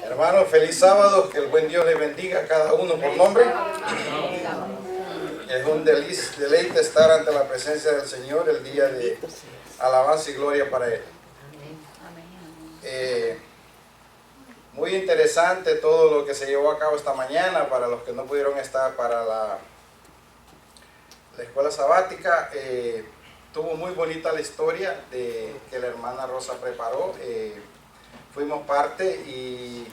Hermanos, feliz sábado, que el buen Dios les bendiga a cada uno por nombre. Es un deleite estar ante la presencia del Señor el día de alabanza y gloria para Él. Muy interesante todo lo que se llevó a cabo esta mañana para los que no pudieron estar para la escuela sabática. Tuvo muy bonita la historia que la hermana Rosa preparó. Fuimos parte y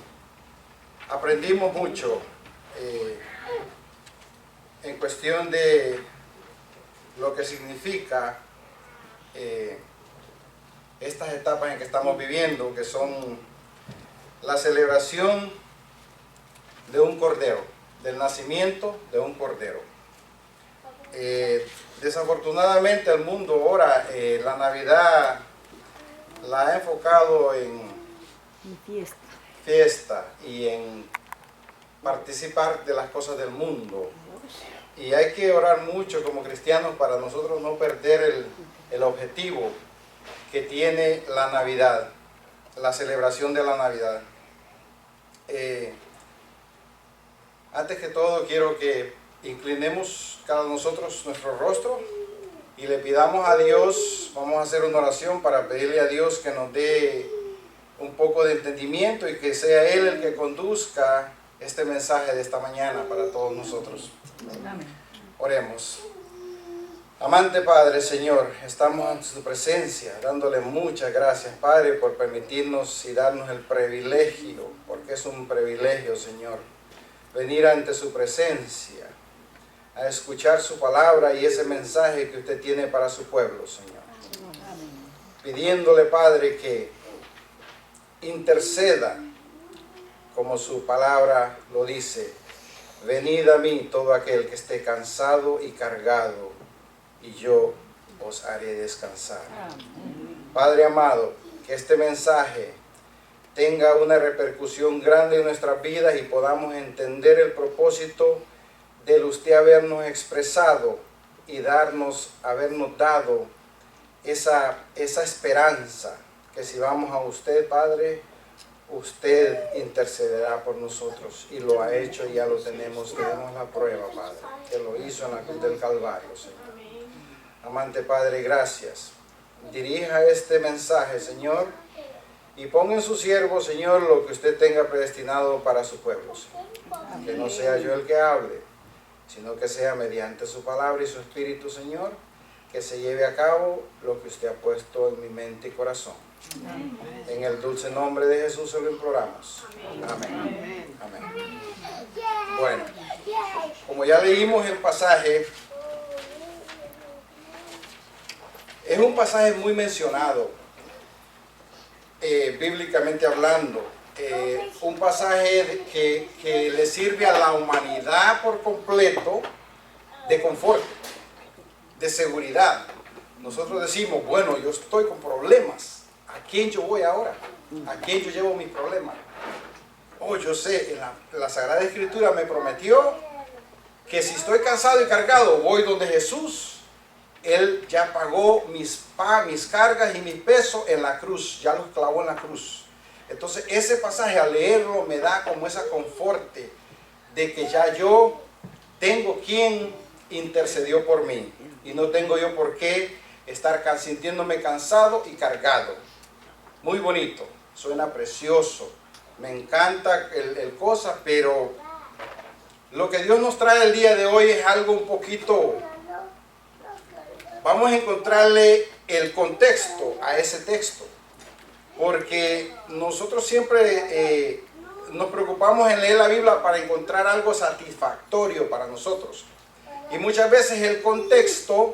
aprendimos mucho en cuestión de lo que significa estas etapas en que estamos viviendo, que son la celebración de un cordero, del nacimiento de un cordero. Desafortunadamente el mundo ahora la Navidad la ha enfocado en fiesta y en participar de las cosas del mundo, y hay que orar mucho como cristianos para nosotros no perder el objetivo que tiene la Navidad, la celebración de la Navidad. Antes que todo quiero que inclinemos cada uno de nosotros nuestro rostro y le pidamos a Dios. Vamos a hacer una oración para pedirle a Dios que nos dé un poco de entendimiento y que sea Él el que conduzca este mensaje de esta mañana para todos nosotros. Amén. Oremos. Amante Padre, Señor, estamos en su presencia, dándole muchas gracias, Padre, por permitirnos y darnos el privilegio, porque es un privilegio, Señor, venir ante su presencia, a escuchar su palabra y ese mensaje que usted tiene para su pueblo, Señor. Pidiéndole, Padre, que interceda, como su palabra lo dice: venid a mí todo aquel que esté cansado y cargado, y yo os haré descansar. Padre amado, que este mensaje tenga una repercusión grande en nuestras vidas y podamos entender el propósito de usted habernos expresado y habernos dado esa esperanza, que si vamos a usted, Padre, usted intercederá por nosotros, y lo ha hecho y ya lo tenemos la prueba, Padre, que lo hizo en la cruz del Calvario, Señor. Amante Padre, gracias. Dirija este mensaje, Señor, y ponga en su siervo, Señor, lo que usted tenga predestinado para su pueblo, Señor. Que no sea yo el que hable, sino que sea mediante su palabra y su espíritu, Señor, que se lleve a cabo lo que usted ha puesto en mi mente y corazón. En el dulce nombre de Jesús se lo imploramos. Amén. Amén. Bueno, como ya leímos el pasaje, es un pasaje muy mencionado, bíblicamente hablando. Un pasaje que le sirve a la humanidad por completo de confort, de seguridad. Nosotros decimos, bueno, yo estoy con problemas. ¿A quién yo voy ahora? ¿A quién yo llevo mis problemas? Oh, yo sé, en la Sagrada Escritura me prometió que si estoy cansado y cargado, voy donde Jesús. Él ya pagó mis cargas y mis pesos en la cruz, ya los clavó en la cruz. Entonces ese pasaje, al leerlo, me da como esa conforte de que ya yo tengo quien intercedió por mí, y no tengo yo por qué estar sintiéndome cansado y cargado. Muy bonito, suena precioso, me encanta el cosa, pero lo que Dios nos trae el día de hoy es algo un poquito. Vamos a encontrarle el contexto a ese texto, porque nosotros siempre nos preocupamos en leer la Biblia para encontrar algo satisfactorio para nosotros, y muchas veces el contexto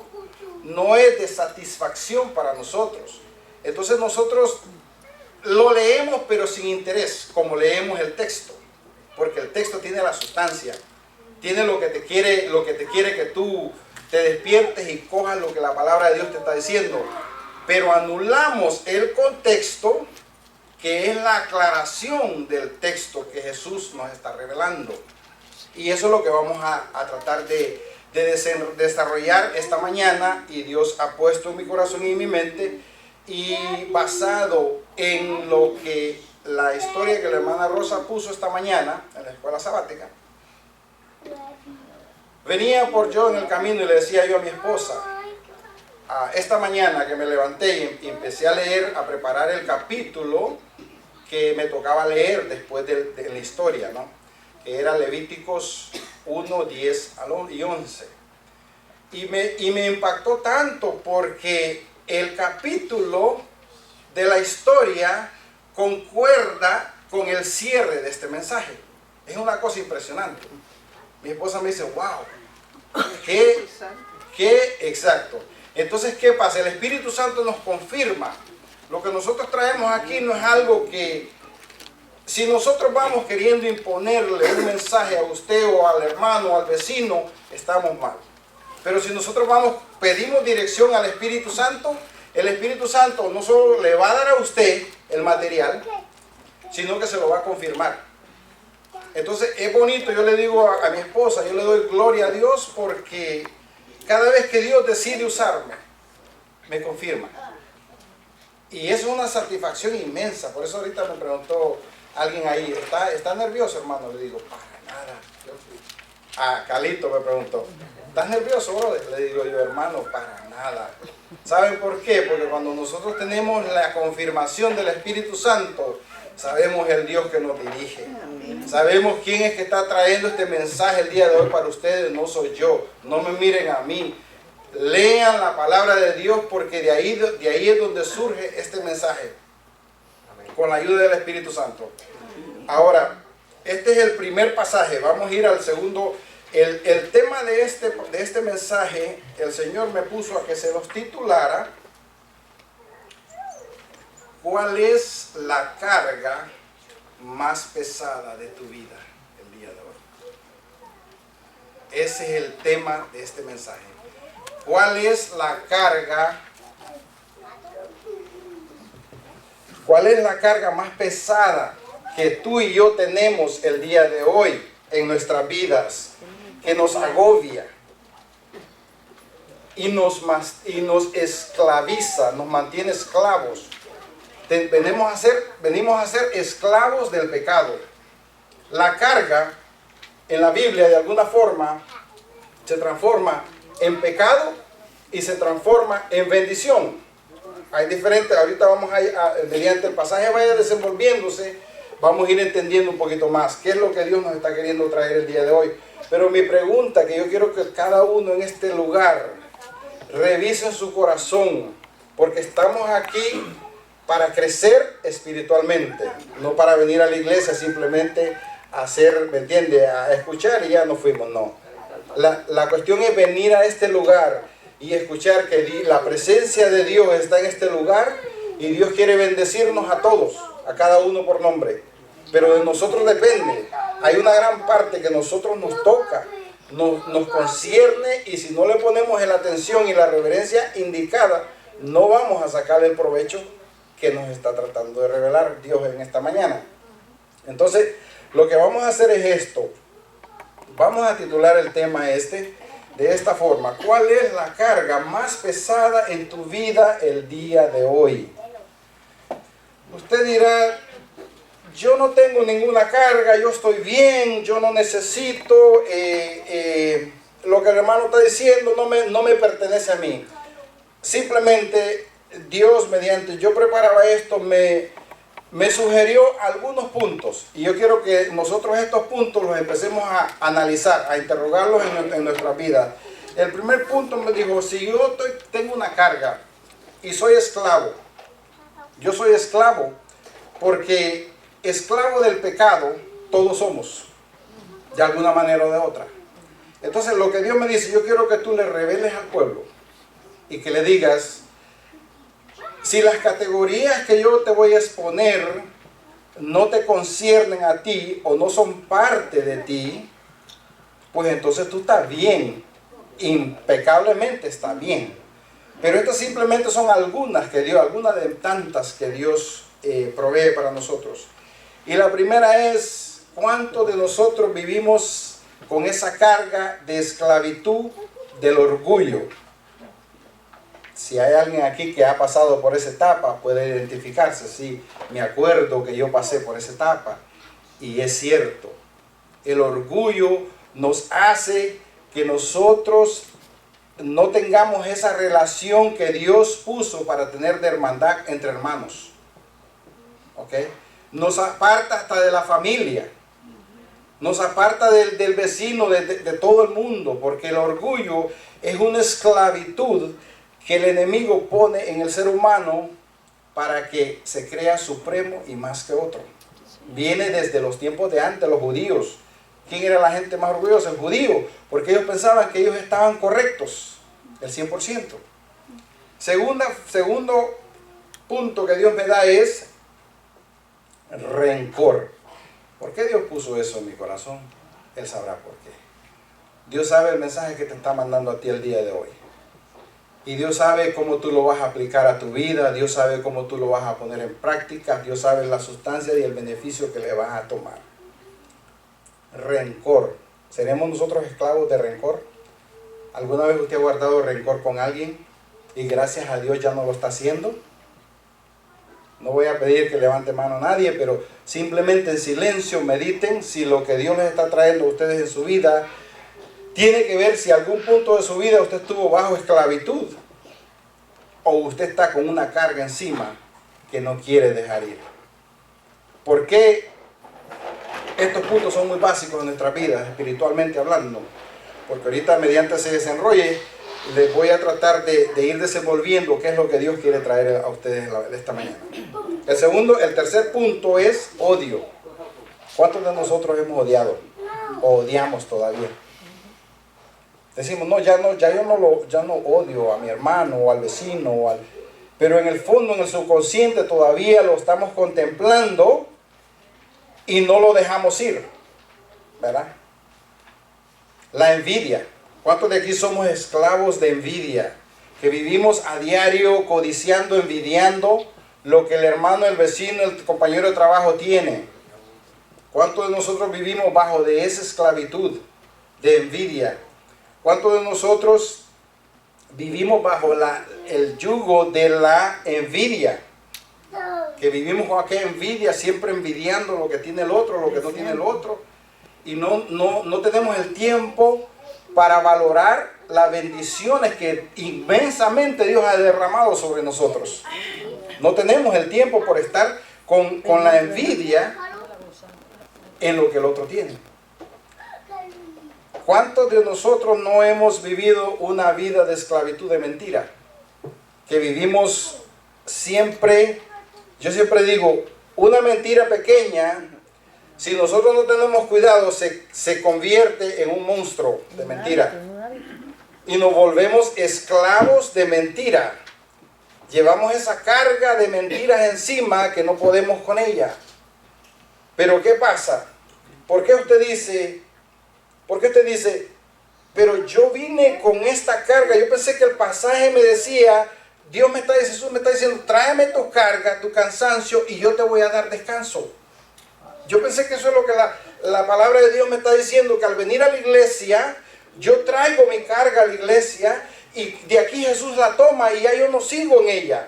no es de satisfacción para nosotros. Entonces nosotros lo leemos pero sin interés, como leemos el texto, porque el texto tiene la sustancia, tiene lo que te quiere que tú te despiertes y cojas lo que la palabra de Dios te está diciendo, pero anulamos el contexto, que es la aclaración del texto que Jesús nos está revelando. Y eso es lo que vamos a tratar de desarrollar esta mañana, y Dios ha puesto en mi corazón y en mi mente, y basado en lo que la historia que la hermana Rosa puso esta mañana en la escuela sabática. Venía por yo en el camino y le decía yo a mi esposa, esta mañana que me levanté y empecé a leer, a preparar el capítulo que me tocaba leer después de la historia, ¿no? Que era Levíticos 1, 10 y 11. Y me impactó tanto porque el capítulo de la historia concuerda con el cierre de este mensaje. Es una cosa impresionante. Mi esposa me dice, wow, qué exacto. Entonces, ¿qué pasa? El Espíritu Santo nos confirma. Lo que nosotros traemos aquí no es algo que, si nosotros vamos queriendo imponerle un mensaje a usted o al hermano o al vecino, estamos mal. Pero si nosotros pedimos dirección al Espíritu Santo, el Espíritu Santo no solo le va a dar a usted el material, sino que se lo va a confirmar. Entonces es bonito, yo le digo a mi esposa, yo le doy gloria a Dios porque cada vez que Dios decide usarme, me confirma. Y eso es una satisfacción inmensa. Por eso ahorita me preguntó alguien ahí, ¿está nervioso, hermano? Le digo, para nada. Calito me preguntó, ¿estás nervioso, brother? Le digo yo, hermano, para nada. ¿Saben por qué? Porque cuando nosotros tenemos la confirmación del Espíritu Santo, sabemos el Dios que nos dirige. Sabemos quién es que está trayendo este mensaje el día de hoy para ustedes. No soy yo. No me miren a mí. Lean la palabra de Dios porque de ahí es donde surge este mensaje. Con la ayuda del Espíritu Santo. Ahora, este es el primer pasaje. Vamos a ir al segundo. El tema de este mensaje, el Señor me puso a que se los titulara. ¿Cuál es la carga más pesada de tu vida el día de hoy? Ese es el tema de este mensaje. ¿Cuál es la carga? ¿Cuál es la carga más pesada que tú y yo tenemos el día de hoy en nuestras vidas? Que nos agobia y nos esclaviza, nos mantiene esclavos. Venimos a ser esclavos del pecado. La carga en la Biblia de alguna forma se transforma en pecado y se transforma en bendición. Hay diferentes, ahorita vamos mediante el pasaje vaya desenvolviéndose, vamos a ir entendiendo un poquito más qué es lo que Dios nos está queriendo traer el día de hoy. Pero mi pregunta, que yo quiero que cada uno en este lugar revise su corazón, porque estamos aquí para crecer espiritualmente, no para venir a la iglesia simplemente a hacer, ¿me entiende? A escuchar y ya nos fuimos, no. La cuestión es venir a este lugar y escuchar que la presencia de Dios está en este lugar y Dios quiere bendecirnos a todos, a cada uno por nombre. Pero de nosotros depende. Hay una gran parte que nosotros nos toca, nos concierne, y si no le ponemos la atención y la reverencia indicada, no vamos a sacar el provecho que nos está tratando de revelar Dios en esta mañana. Entonces, lo que vamos a hacer es esto. Vamos a titular el tema de esta forma. ¿Cuál es la carga más pesada en tu vida el día de hoy? Usted dirá, yo no tengo ninguna carga, yo estoy bien, yo no necesito, lo que el hermano está diciendo no me pertenece a mí. Simplemente Dios, mediante yo preparaba esto, me sugirió algunos puntos, y yo quiero que nosotros estos puntos los empecemos a analizar, a interrogarlos en nuestras vidas. El primer punto me dijo, si yo tengo una carga y soy esclavo, yo soy esclavo porque esclavo del pecado todos somos, de alguna manera o de otra. Entonces lo que Dios me dice, yo quiero que tú le reveles al pueblo y que le digas, si las categorías que yo te voy a exponer no te conciernen a ti o no son parte de ti, pues entonces tú estás bien, impecablemente está bien. Pero estas simplemente son algunas de tantas que Dios provee para nosotros. Y la primera es, ¿cuántos de nosotros vivimos con esa carga de esclavitud del orgullo? Si hay alguien aquí que ha pasado por esa etapa, puede identificarse. Sí, me acuerdo que yo pasé por esa etapa. Y es cierto, el orgullo nos hace que nosotros no tengamos esa relación que Dios puso para tener de hermandad entre hermanos. ¿Ok? Nos aparta hasta de la familia. Nos aparta del vecino, de todo el mundo. Porque el orgullo es una esclavitud que el enemigo pone en el ser humano para que se crea supremo y más que otro. Viene desde los tiempos de antes, los judíos. ¿Quién era la gente más orgullosa? El judío, porque ellos pensaban que ellos estaban correctos, el 100%. Segundo punto que Dios me da es rencor. ¿Por qué Dios puso eso en mi corazón? Él sabrá por qué. Dios sabe el mensaje que te está mandando a ti el día de hoy. Y Dios sabe cómo tú lo vas a aplicar a tu vida. Dios sabe cómo tú lo vas a poner en práctica. Dios sabe la sustancia y el beneficio que le vas a tomar. Rencor. ¿Seremos nosotros esclavos de rencor? ¿Alguna vez usted ha guardado rencor con alguien y gracias a Dios ya no lo está haciendo? No voy a pedir que levante mano a nadie, pero simplemente en silencio mediten si lo que Dios les está trayendo a ustedes en su vida tiene que ver si algún punto de su vida usted estuvo bajo esclavitud o usted está con una carga encima que no quiere dejar ir. ¿Por qué estos puntos son muy básicos en nuestras vidas, espiritualmente hablando? Porque ahorita mediante ese desenrolle les voy a tratar de ir desenvolviendo qué es lo que Dios quiere traer a ustedes esta mañana. El tercer punto es odio. ¿Cuántos de nosotros hemos odiado o odiamos todavía? Decimos, no, ya no odio a mi hermano o al vecino, pero en el fondo, en el subconsciente todavía lo estamos contemplando y no lo dejamos ir, ¿verdad? La envidia. ¿Cuántos de aquí somos esclavos de envidia? Que vivimos a diario codiciando, envidiando lo que el hermano, el vecino, el compañero de trabajo tiene. ¿Cuántos de nosotros vivimos bajo de esa esclavitud de envidia? ¿Cuántos de nosotros vivimos bajo el yugo de la envidia? Que vivimos con aquella envidia, siempre envidiando lo que tiene el otro, lo que no tiene el otro. Y no tenemos el tiempo para valorar las bendiciones que inmensamente Dios ha derramado sobre nosotros. No tenemos el tiempo por estar con la envidia en lo que el otro tiene. ¿Cuántos de nosotros no hemos vivido una vida de esclavitud de mentira? Que vivimos siempre, yo siempre digo, una mentira pequeña, si nosotros no tenemos cuidado, se convierte en un monstruo de mentira. Y nos volvemos esclavos de mentira. Llevamos esa carga de mentiras encima que no podemos con ella. Pero ¿qué pasa? ¿Por qué usted dice, pero yo vine con esta carga? Yo pensé que el pasaje me decía, Jesús me está diciendo, tráeme tu carga, tu cansancio y yo te voy a dar descanso. Yo pensé que eso es lo que la palabra de Dios me está diciendo, que al venir a la iglesia, yo traigo mi carga a la iglesia y de aquí Jesús la toma y ya yo no sigo en ella.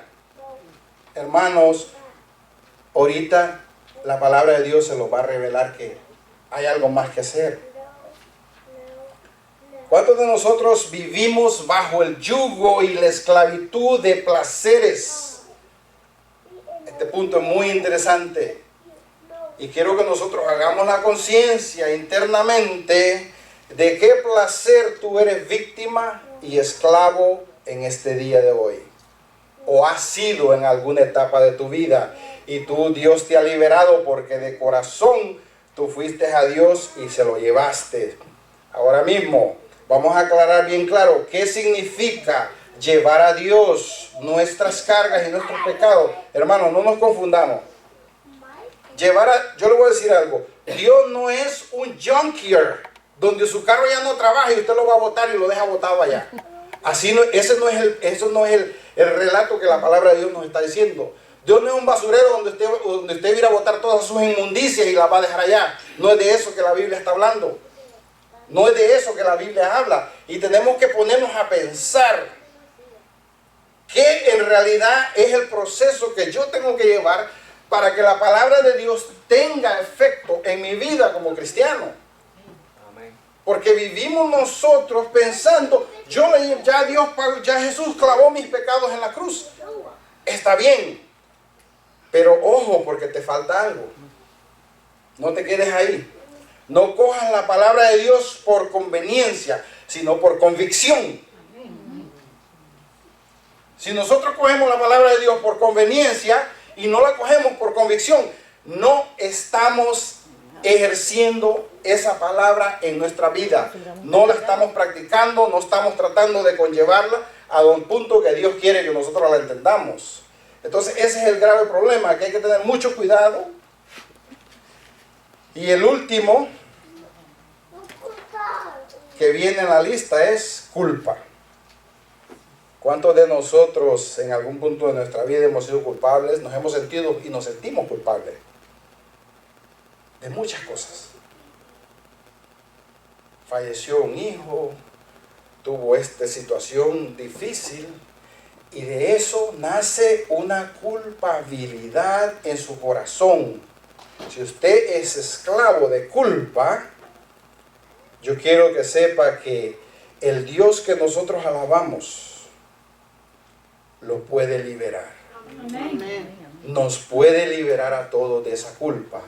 Hermanos, ahorita la palabra de Dios se los va a revelar que hay algo más que hacer. ¿Cuántos de nosotros vivimos bajo el yugo y la esclavitud de placeres? Este punto es muy interesante. Y quiero que nosotros hagamos la conciencia internamente de qué placer tú eres víctima y esclavo en este día de hoy. O has sido en alguna etapa de tu vida y Dios te ha liberado porque de corazón tú fuiste a Dios y se lo llevaste. Ahora mismo vamos a aclarar bien claro qué significa llevar a Dios nuestras cargas y nuestros pecados. Hermanos, no nos confundamos. Yo le voy a decir algo, Dios no es un junkyard donde su carro ya no trabaja y usted lo va a botar y lo deja botado allá. Así no, eso no es el relato que la palabra de Dios nos está diciendo. Dios no es un basurero donde usted va a ir a botar todas sus inmundicias y las va a dejar allá. No es de eso que la Biblia está hablando. No es de eso que la Biblia habla. Y tenemos que ponernos a pensar ¿Qué en realidad es el proceso que yo tengo que llevar para que la palabra de Dios tenga efecto en mi vida como cristiano? Porque vivimos nosotros pensando, ya Dios pagó, ya Jesús clavó mis pecados en la cruz. Está bien, pero ojo, porque te falta algo. No te quedes ahí. No cojas la palabra de Dios por conveniencia, sino por convicción. Si nosotros cogemos la palabra de Dios por conveniencia y no la cogemos por convicción, no estamos ejerciendo esa palabra en nuestra vida. No la estamos practicando, no estamos tratando de conllevarla a un punto que Dios quiere que nosotros la entendamos. Entonces ese es el grave problema, que hay que tener mucho cuidado. Y el último que viene en la lista es culpa. ¿Cuántos de nosotros en algún punto de nuestra vida hemos sido culpables? Nos hemos sentido y nos sentimos culpables de muchas cosas. Falleció un hijo, tuvo esta situación difícil y de eso nace una culpabilidad en su corazón. Si usted es esclavo de culpa, yo quiero que sepa que el Dios que nosotros alabamos lo puede liberar. Amén. Nos puede liberar a todos de esa culpa.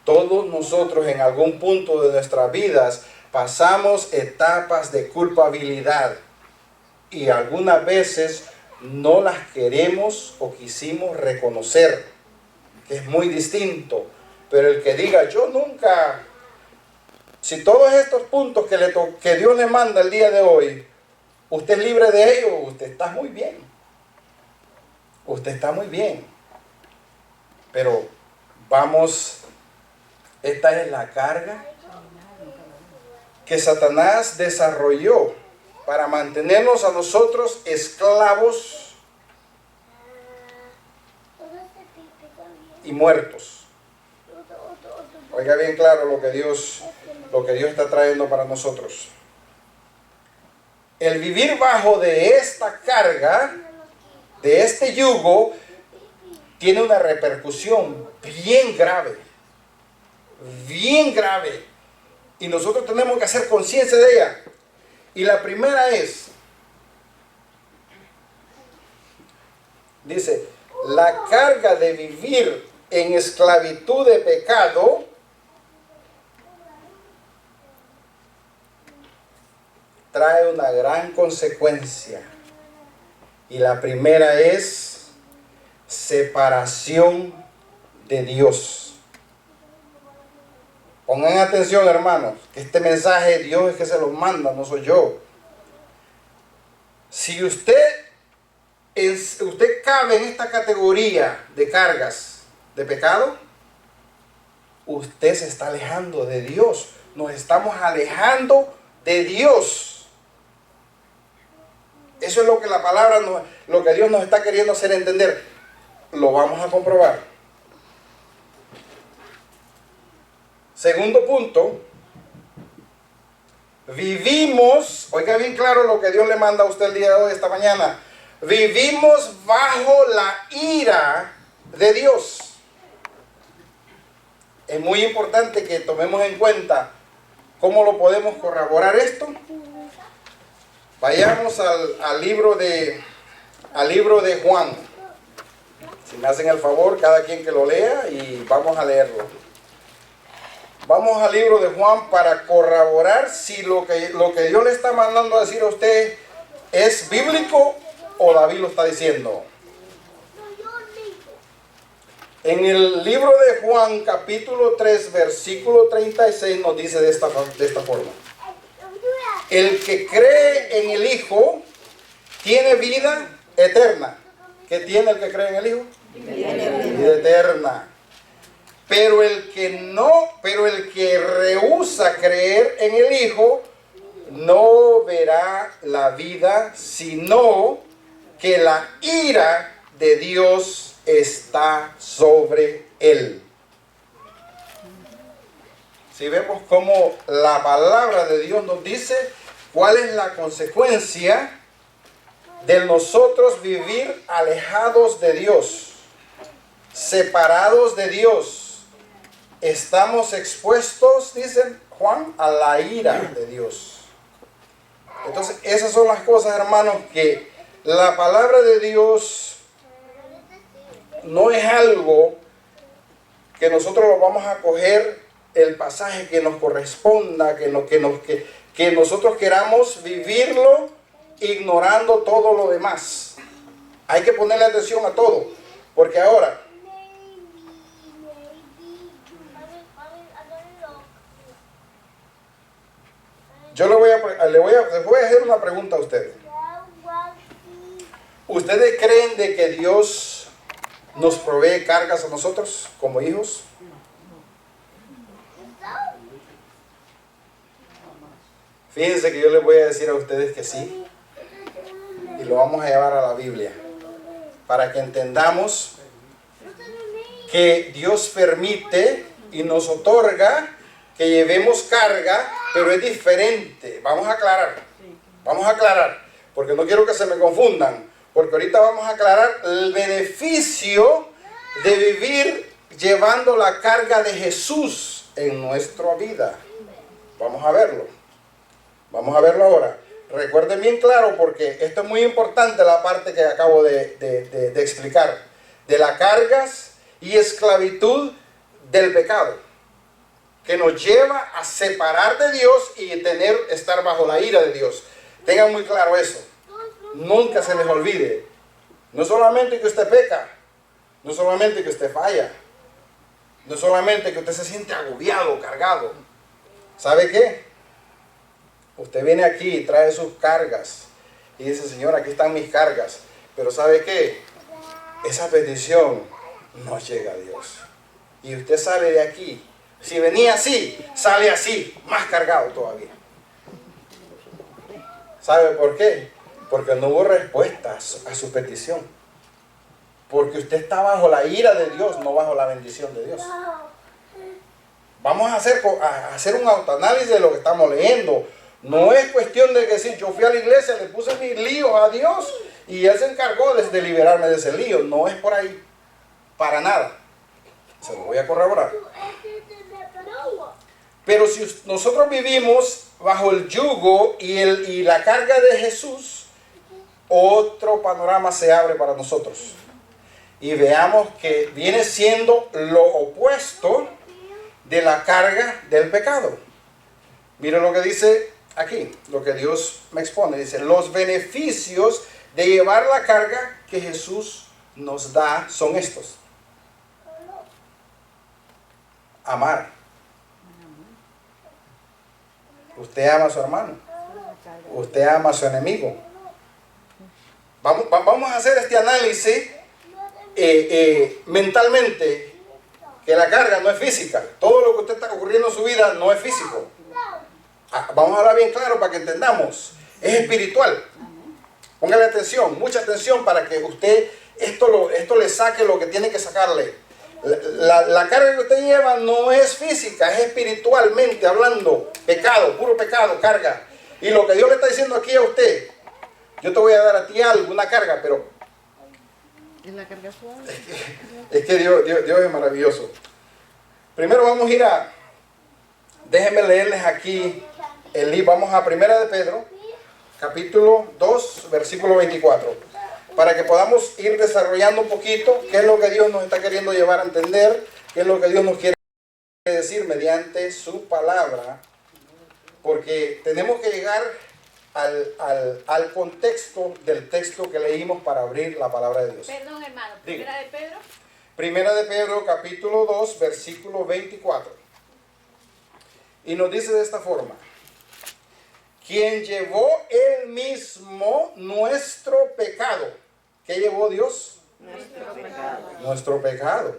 Todos nosotros en algún punto de nuestras vidas pasamos etapas de culpabilidad y algunas veces no las queremos o quisimos reconocer, que es muy distinto. Pero el que diga, yo nunca, si todos estos puntos que Dios le manda el día de hoy, usted es libre de ellos, usted está muy bien. Usted está muy bien. Pero vamos, esta es la carga que Satanás desarrolló para mantenernos a nosotros esclavos y muertos. Oiga bien claro lo que Dios está trayendo para nosotros. El vivir bajo de esta carga, de este yugo, tiene una repercusión bien grave. Bien grave. Y nosotros tenemos que hacer conciencia de ella. Y la primera es, dice, la carga de vivir en esclavitud de pecado trae una gran consecuencia. Y la primera es separación de Dios. Pongan atención, hermanos, que este mensaje Dios es que se lo manda, no soy yo. Si usted cabe en esta categoría de cargas de pecado, usted se está alejando de Dios. Nos estamos alejando de Dios. Eso es lo que la palabra, lo que Dios nos está queriendo hacer entender. Lo vamos a comprobar. Segundo punto. Vivimos, oiga bien claro lo que Dios le manda a usted el día de hoy, esta mañana. Vivimos bajo la ira de Dios. Es muy importante que tomemos en cuenta cómo lo podemos corroborar esto. Vayamos al libro de Juan. Si me hacen el favor, cada quien que lo lea y vamos a leerlo. Vamos al libro de Juan para corroborar si lo que Dios le está mandando a decir a usted es bíblico o David lo está diciendo. En el libro de Juan, capítulo 3, versículo 36, nos dice de esta forma. El que cree en el Hijo tiene vida eterna. ¿Qué tiene el que cree en el Hijo? Vida eterna. Pero el que rehúsa creer en el Hijo no verá la vida, sino que la ira de Dios está sobre él. Si vemos cómo la palabra de Dios nos dice cuál es la consecuencia de nosotros vivir alejados de Dios, separados de Dios, estamos expuestos, dice Juan, a la ira de Dios. Entonces, esas son las cosas, hermanos, que la palabra de Dios no es algo que nosotros lo vamos a coger el pasaje que nos corresponda, que nosotros queramos vivirlo ignorando todo lo demás. Hay que ponerle atención a todo, porque ahora yo les voy a hacer una pregunta a ustedes. ¿Ustedes creen de que Dios nos provee cargas a nosotros como hijos? Fíjense que yo les voy a decir a ustedes que sí. Y lo vamos a llevar a la Biblia. Para que entendamos que Dios permite y nos otorga que llevemos carga, pero es diferente. Vamos a aclarar, porque no quiero que se me confundan, porque ahorita vamos a aclarar el beneficio de vivir llevando la carga de Jesús en nuestra vida. Vamos a verlo ahora. Recuerden bien claro, porque esto es muy importante, la parte que acabo de explicar, de las cargas y esclavitud del pecado, que nos lleva a separar de Dios y estar bajo la ira de Dios. Tengan muy claro eso. Nunca se les olvide. No solamente que usted peca, no solamente que usted falla, no solamente que usted se siente agobiado, cargado. ¿Sabe qué? Usted viene aquí y trae sus cargas y dice, Señor, aquí están mis cargas. Pero ¿sabe qué? Esa petición no llega a Dios. Y usted sale de aquí. Si venía así, sale así, más cargado todavía. ¿Sabe por qué? Porque no hubo respuesta a su petición. Porque usted está bajo la ira de Dios, no bajo la bendición de Dios. Vamos a hacer un autoanálisis de lo que estamos leyendo. No es cuestión de que si yo fui a la iglesia, le puse mis líos a Dios y Él se encargó de liberarme de ese lío. No es por ahí. Para nada. Se lo voy a corroborar. Pero si nosotros vivimos bajo el yugo y la carga de Jesús, otro panorama se abre para nosotros. Y veamos que viene siendo lo opuesto de la carga del pecado. Mira lo que dice aquí, lo que Dios me expone. Dice, los beneficios de llevar la carga que Jesús nos da son estos. Amar. Usted ama a su hermano. Usted ama a su enemigo. Vamos a hacer este análisis mentalmente, que la carga no es física. Todo lo que usted está ocurriendo en su vida no es físico. Vamos a hablar bien claro para que entendamos. Es espiritual. Póngale atención, mucha atención, para que usted esto le saque lo que tiene que sacarle. La carga que usted lleva no es física, es espiritualmente hablando. Pecado, puro pecado, carga. Y lo que Dios le está diciendo aquí a usted, yo te voy a dar a ti algo, una carga, pero ¿Es la carga suave? es que Dios es maravilloso. Primero vamos a ir déjenme leerles aquí el libro. Vamos a Primera de Pedro, capítulo 2, versículo 24. Para que podamos ir desarrollando un poquito qué es lo que Dios nos está queriendo llevar a entender, qué es lo que Dios nos quiere decir mediante su palabra, porque tenemos que llegar al contexto del texto que leímos para abrir la palabra de Dios. Perdón, hermano, Primera de Pedro. Primera de Pedro, capítulo 2, versículo 24. Y nos dice de esta forma: quien llevó él mismo nuestro pecado. ¿Qué llevó Dios? Nuestro pecado.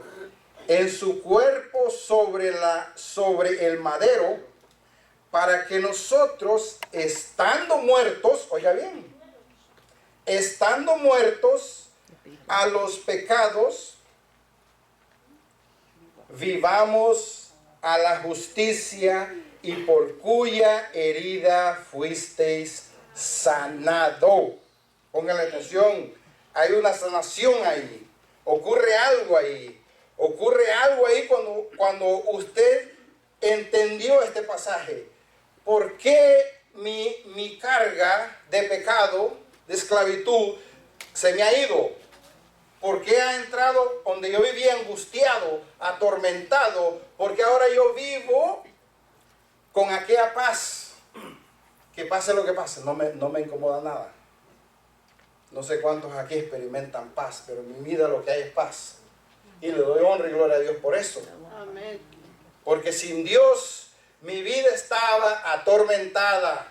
En su cuerpo sobre el madero, para que nosotros, estando muertos, oiga bien, estando muertos a los pecados, vivamos a la justicia, y por cuya herida fuisteis sanado. Póngale atención, hay una sanación ahí, ocurre algo ahí cuando usted entendió este pasaje. ¿Por qué mi carga de pecado, de esclavitud, se me ha ido? ¿Por qué ha entrado donde yo vivía angustiado, atormentado? Porque ahora yo vivo con aquella paz, que pase lo que pase, no me incomoda nada. No sé cuántos aquí experimentan paz, pero en mi vida lo que hay es paz. Y le doy honra y gloria a Dios por eso. Amén. Porque sin Dios mi vida estaba atormentada.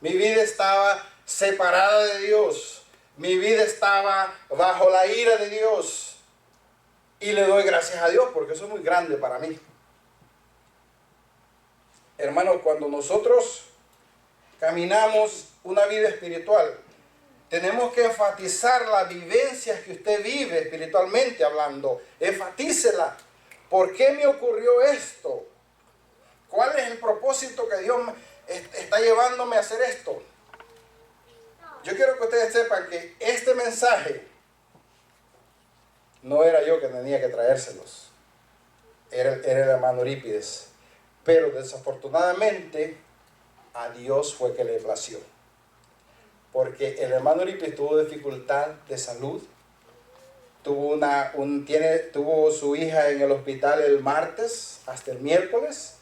Mi vida estaba separada de Dios. Mi vida estaba bajo la ira de Dios. Y le doy gracias a Dios porque eso es muy grande para mí. Hermanos, cuando nosotros caminamos una vida espiritual, tenemos que enfatizar las vivencias que usted vive espiritualmente hablando. Enfatícela. ¿Por qué me ocurrió esto? ¿Cuál es el propósito que Dios está llevándome a hacer esto? Yo quiero que ustedes sepan que este mensaje no era yo que tenía que traérselos. Era el hermano Eurípides. Pero desafortunadamente a Dios fue que le plació. Porque el hermano Eurípides tuvo dificultad de salud. Tuvo su hija en el hospital el martes hasta el miércoles.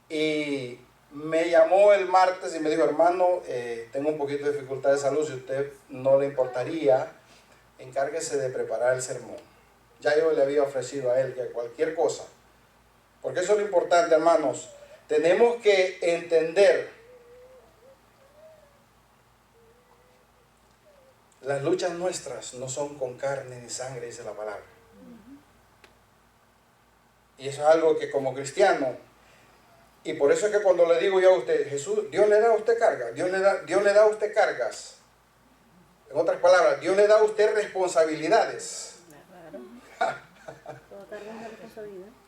Y me llamó el martes y me dijo: hermano, tengo un poquito de dificultad de salud, si usted no le importaría, encárguese de preparar el sermón. Ya yo le había ofrecido a él que cualquier cosa, porque eso es lo importante, hermanos. Tenemos que entender las luchas nuestras no son con carne ni sangre, dice la palabra. Y eso es algo que como cristiano, y por eso es que cuando le digo yo a usted, Jesús, Dios le da a usted carga, Dios le da a usted cargas. En otras palabras, Dios le da a usted responsabilidades.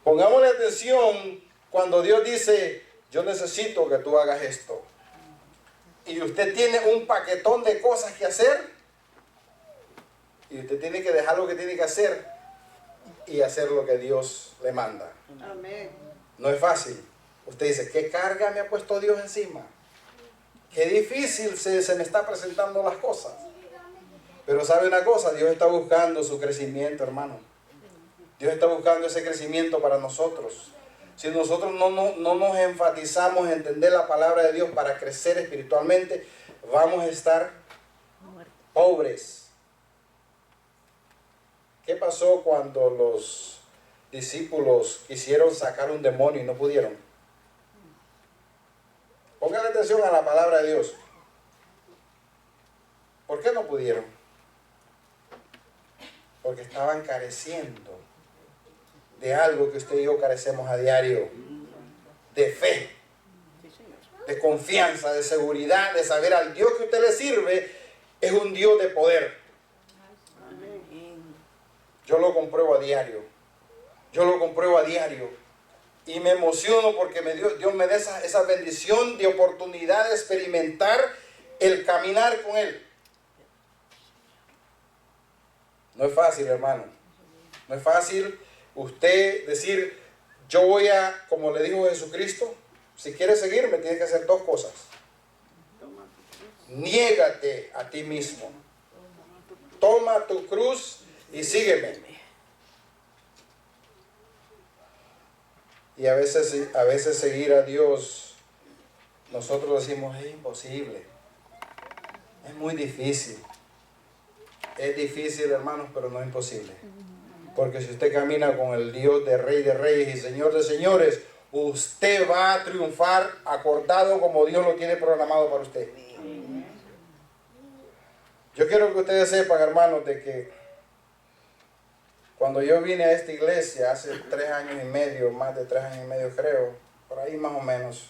Pongámosle atención cuando Dios dice: yo necesito que tú hagas esto. Y usted tiene un paquetón de cosas que hacer. Y usted tiene que dejar lo que tiene que hacer y hacer lo que Dios le manda. Amén. No es fácil. Usted dice: ¿qué carga me ha puesto Dios encima? Qué difícil se me está presentando las cosas. Pero sabe una cosa, Dios está buscando su crecimiento, hermano. Dios está buscando ese crecimiento para nosotros. Si nosotros no nos enfatizamos en entender la palabra de Dios para crecer espiritualmente, vamos a estar pobres. ¿Qué pasó cuando los discípulos quisieron sacar un demonio y no pudieron? Pónganle atención a la palabra de Dios. ¿Por qué no pudieron? Porque estaban careciendo de algo que usted y yo carecemos a diario: de fe, de confianza, de seguridad, de saber al Dios que usted le sirve es un Dios de poder. Yo lo compruebo a diario. Y me emociono porque Dios me da esa bendición de oportunidad de experimentar el caminar con Él. No es fácil, hermano. No es fácil usted decir: yo voy a, como le dijo Jesucristo, si quieres seguirme tienes que hacer dos cosas. Niégate a ti mismo. Toma tu cruz y sígueme. Y a veces seguir a Dios, nosotros decimos: es imposible, es muy difícil. Es difícil, hermanos, pero no es imposible. Porque si usted camina con el Dios de Reyes y Señor de señores, usted va a triunfar acordado como Dios lo tiene programado para usted. Yo quiero que ustedes sepan, hermanos, de que cuando yo vine a esta iglesia hace 3 años y medio, más de 3 años y medio creo, por ahí más o menos,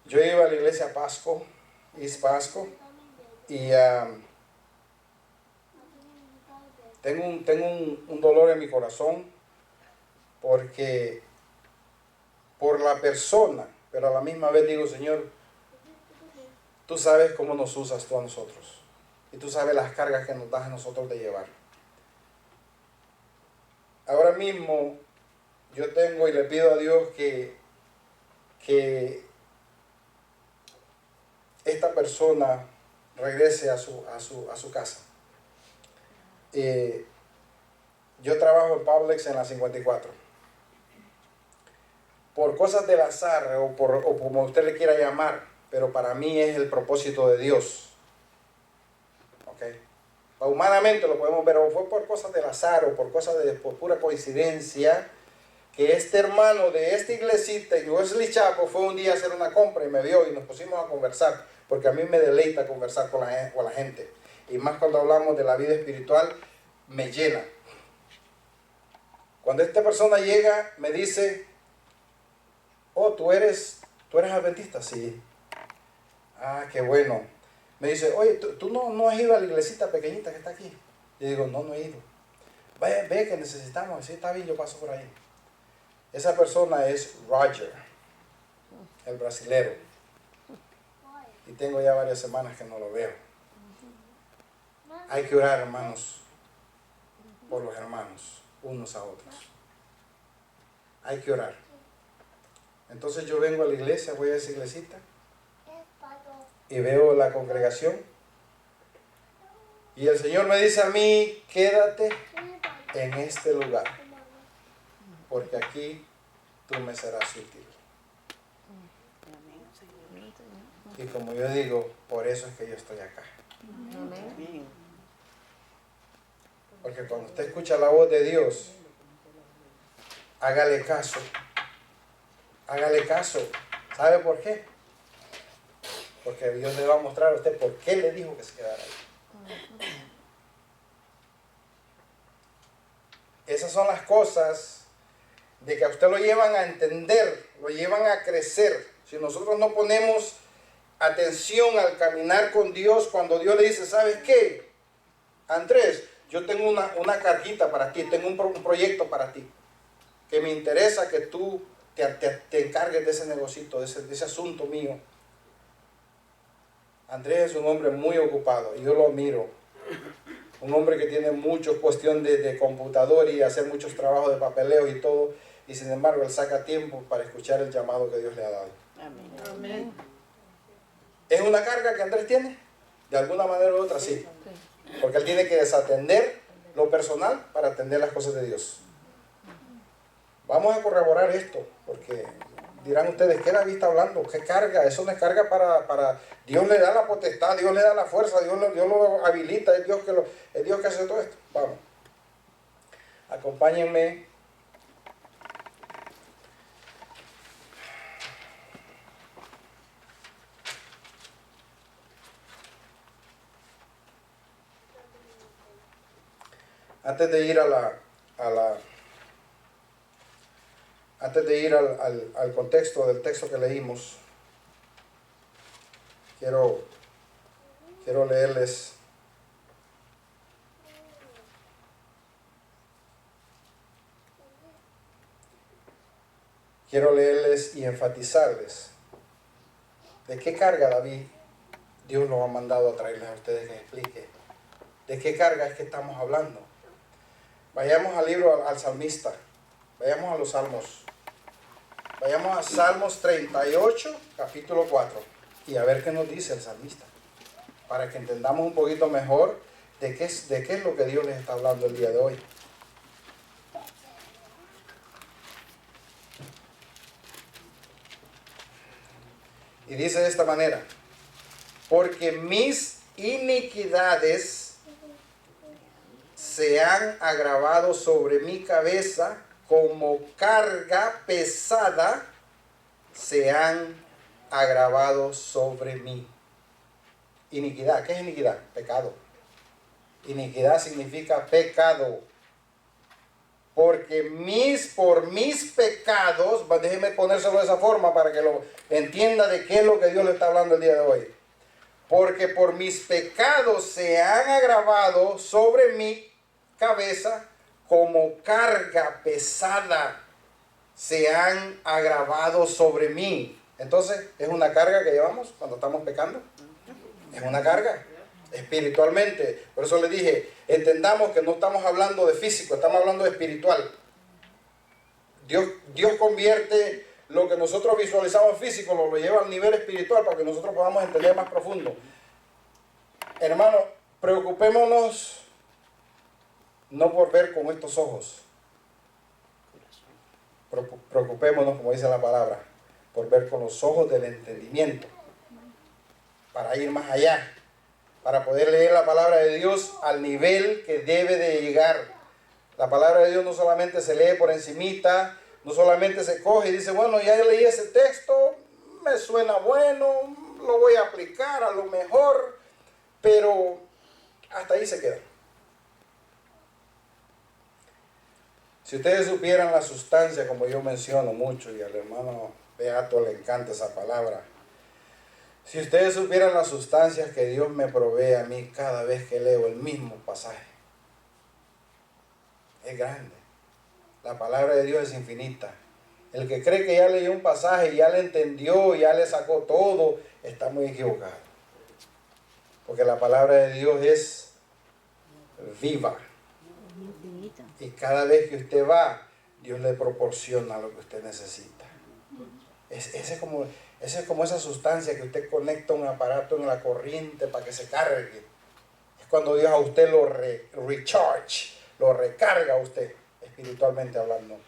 yo iba a la iglesia Pasco, East Pasco, y tengo un dolor en mi corazón porque por la persona, pero a la misma vez digo: Señor, tú sabes cómo nos usas tú a nosotros. Y tú sabes las cargas que nos das a nosotros de llevar. Ahora mismo yo tengo y le pido a Dios que esta persona regrese a su casa. Yo trabajo en Publix en la 54. Por cosas del azar o como usted le quiera llamar, pero para mí es el propósito de Dios. ¿Okay? Humanamente lo podemos ver, o fue por cosas del azar o por pura coincidencia, que este hermano de esta iglesita en Wesley Chapel fue un día a hacer una compra y me vio y nos pusimos a conversar, porque a mí me deleita conversar con la gente. Y más cuando hablamos de la vida espiritual, me llena. Cuando esta persona llega, me dice, oh, ¿tú eres adventista? Sí. Ah, qué bueno. Me dice, oye, ¿tú no has ido a la iglesita pequeñita que está aquí? Yo digo, no he ido. Ve que necesitamos. Sí, está bien, yo paso por ahí. Esa persona es Roger, el brasilero. Y tengo ya varias semanas que no lo veo. Hay que orar, hermanos, por los hermanos, unos a otros. Hay que orar. Entonces yo vengo a la iglesia, voy a esa iglesita y veo la congregación. Y el Señor me dice a mí, quédate en este lugar, porque aquí tú me serás útil. Y como yo digo, por eso es que yo estoy acá. Porque cuando usted escucha la voz de Dios, hágale caso. Hágale caso. ¿Sabe por qué? Porque Dios le va a mostrar a usted por qué le dijo que se quedara ahí. Esas son las cosas de que a usted lo llevan a entender, lo llevan a crecer. Si nosotros no ponemos atención al caminar con Dios, cuando Dios le dice, ¿sabes qué? Andrés, yo tengo una carguita para ti, tengo un proyecto para ti, que me interesa que tú te encargues de ese negocito, de ese asunto mío. Andrés es un hombre muy ocupado y yo lo admiro. Un hombre que tiene mucho cuestión de computador y hacer muchos trabajos de papeleo y todo, y sin embargo él saca tiempo para escuchar el llamado que Dios le ha dado. Amén. Amén. ¿Es una carga que Andrés tiene? De alguna manera u otra, sí. Porque él tiene que desatender lo personal para atender las cosas de Dios. Vamos a corroborar esto, porque dirán ustedes, ¿qué David está hablando? ¿Qué carga? Eso no es carga para... Dios le da la potestad, Dios le da la fuerza, Dios lo habilita, es Dios que hace todo esto. Vamos. Acompáñenme. Antes de ir al contexto del texto que leímos, quiero leerles y enfatizarles de qué carga Dios nos ha mandado a traerles a ustedes que explique. ¿De qué carga es que estamos hablando? Vayamos al salmista, vayamos a los salmos. Vayamos a Salmos 38, capítulo 4, y a ver qué nos dice el salmista, para que entendamos un poquito mejor de qué es lo que Dios les está hablando el día de hoy. Y dice de esta manera, porque mis iniquidades se han agravado sobre mi cabeza, como carga pesada se han agravado sobre mí. Iniquidad, ¿qué es iniquidad? Pecado. Iniquidad significa pecado. Porque por mis pecados, déjeme ponérselo de esa forma para que lo entienda de qué es lo que Dios le está hablando el día de hoy. Porque por mis pecados se han agravado sobre mi cabeza, como carga pesada se han agravado sobre mí. Entonces, ¿es una carga que llevamos cuando estamos pecando? Es una carga espiritualmente. Por eso le dije, entendamos que no estamos hablando de físico, estamos hablando de espiritual. Dios convierte lo que nosotros visualizamos en físico, lo lleva al nivel espiritual para que nosotros podamos entender más profundo. Hermano, preocupémonos no por ver con estos ojos. Preocupémonos, como dice la palabra, por ver con los ojos del entendimiento, para ir más allá, para poder leer la palabra de Dios al nivel que debe de llegar. La palabra de Dios no solamente se lee por encimita, no solamente se coge y dice, bueno, ya leí ese texto, me suena bueno, lo voy a aplicar a lo mejor, pero hasta ahí se queda. Si ustedes supieran la sustancia, como yo menciono mucho, y al hermano Beato le encanta esa palabra, si ustedes supieran las sustancias que Dios me provee a mí cada vez que leo el mismo pasaje, es grande. La palabra de Dios es infinita. El que cree que ya leyó un pasaje, ya le entendió, ya le sacó todo, está muy equivocado. Porque la palabra de Dios es viva. Y cada vez que usted va, Dios le proporciona lo que usted necesita. Esa es como esa sustancia que usted conecta un aparato en la corriente para que se cargue. Es cuando Dios a usted lo lo recarga a usted, espiritualmente hablando.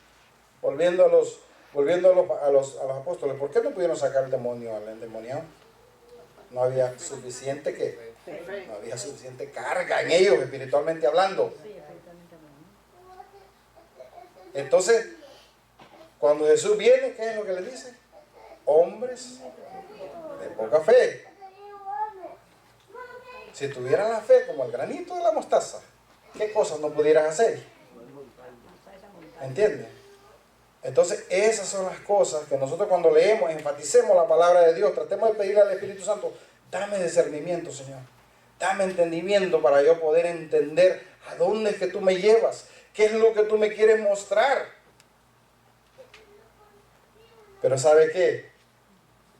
Volviendo a los apóstoles, ¿por qué no pudieron sacar el demonio al endemoniado? No había suficiente carga en ellos, espiritualmente hablando. Entonces, cuando Jesús viene, ¿qué es lo que le dice? Hombres de poca fe. Si tuvieras la fe como el granito de la mostaza, ¿qué cosas no pudieras hacer? ¿Entiendes? Entonces, esas son las cosas que nosotros cuando leemos, enfaticemos la palabra de Dios, tratemos de pedirle al Espíritu Santo, dame discernimiento, Señor. Dame entendimiento para yo poder entender a dónde es que tú me llevas, qué es lo que tú me quieres mostrar. Pero ¿sabe qué?